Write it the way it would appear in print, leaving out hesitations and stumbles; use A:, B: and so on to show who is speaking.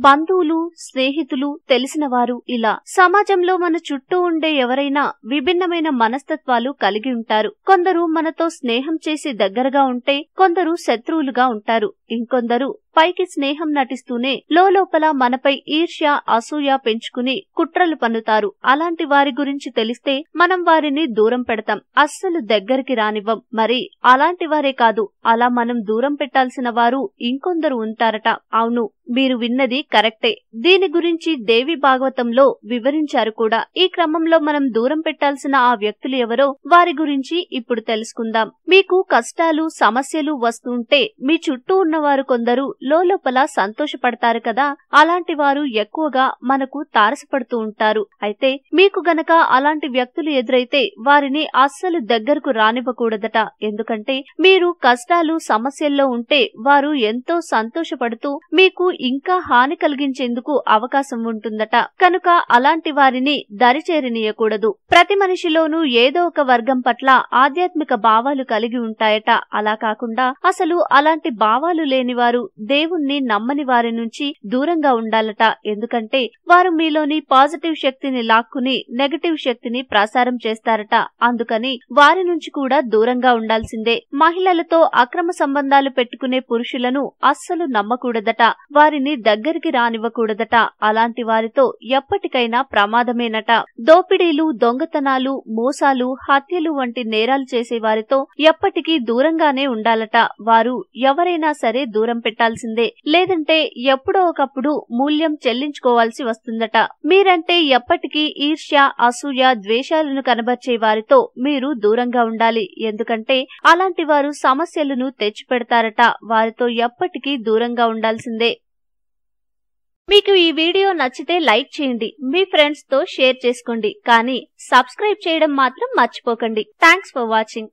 A: బంధువులు, స్నేహితులు, తెలిసిన వారు ఇలా సమాజంలో మన చుట్టూ ఉండే ఎవరైనా విభిన్నమైన మనస్తత్వాలు కలిగి ఉంటారు. కొందరు మనతో స్నేహం చేసి దగ్గరగా ఉంటే కొందరు శత్రువులుగా ఉంటారు. ఇంకొందరు పైకి స్నేహం నటిస్తూనే లోపల మనపై ఈర్ష్య, అసూయ పెంచుకుని కుట్రలు పన్నుతారు. అలాంటి వారి గురించి తెలిస్తే మనం వారిని దూరం పెడతాం, అస్సలు దగ్గరికి రానివ్వం. మరి అలాంటి వారే కాదు, అలా మనం దూరం పెట్టాల్సిన వారు ఇంకొందరు ఉంటారట. అవును, మీరు విన్నది కరెక్టే. దీని గురించి దేవి భాగవతంలో వివరించారు కూడా. ఈ క్రమంలో మనం దూరం పెట్టాల్సిన ఆ వ్యక్తులు ఎవరో వారి గురించి ఇప్పుడు తెలుసుకుందాం. మీకు కష్టాలు, సమస్యలు వస్తుంటే మీ చుట్టూ ఉన్నవారు కొందరు లోపల సంతోషపడతారు కదా, అలాంటి వారు ఎక్కువగా మనకు తారసపడుతూ ఉంటారు. అయితే మీకు గనక అలాంటి వ్యక్తులు ఎదురైతే వారిని అస్సలు దగ్గరకు రానివ్వకూడదట. ఎందుకంటే మీరు కష్టాలు, సమస్యల్లో ఉంటే వారు ఎంతో సంతోషపడుతూ మీకు ఇంకా హాని కలిగించేందుకు అవకాశం ఉంటుందట. కనుక అలాంటి వారిని దరిచేరనీయకూడదు. ప్రతి మనిషిలోనూ ఏదో ఒక వర్గం పట్ల ఆధ్యాత్మిక భావాలు కలిగి ఉంటాయట. అలా కాకుండా అసలు అలాంటి భావాలు లేనివారు, దేవుణ్ణి నమ్మని వారి నుంచి దూరంగా ఉండాలట. ఎందుకంటే వారు మీలోని పాజిటివ్ శక్తిని లాక్కుని నెగటివ్ శక్తిని ప్రసారం చేస్తారట. అందుకని వారి నుంచి కూడా దూరంగా ఉండాల్సిందే. మహిళలతో అక్రమ సంబంధాలు పెట్టుకునే పురుషులను అస్సలు నమ్మకూడదట. వారిని దగ్గరికి రానివ్వకూడదట. అలాంటి వారితో ఎప్పటికైనా ప్రమాదమేనట. దోపిడీలు, దొంగతనాలు, మోసాలు, హత్యలు వంటి నేరాలు చేసే వారితో ఎప్పటికీ దూరంగానే ఉండాలట. వారు ఎవరైనా సరే దూరం పెట్టాల్సిందే. లేదంటే ఎప్పుడో ఒకప్పుడు మూల్యం చెల్లించుకోవాల్సి వస్తుందట. మీరంటే ఎప్పటికీ ఈర్ష్య, అసూయ, ద్వేషాలను కనబర్చే వారితో మీరు దూరంగా ఉండాలి. ఎందుకంటే అలాంటి వారు సమస్యలను తెచ్చిపెడతారట. వారితో ఎప్పటికీ దూరంగా ఉండాల్సిందే. మీకు ఈ వీడియో నచ్చితే లైక్ చేయండి, మీ ఫ్రెండ్స్ తో షేర్ చేసుకోండి. కానీ సబ్స్క్రైబ్ చేయడం మాత్రం మర్చిపోకండి. Thanks for watching.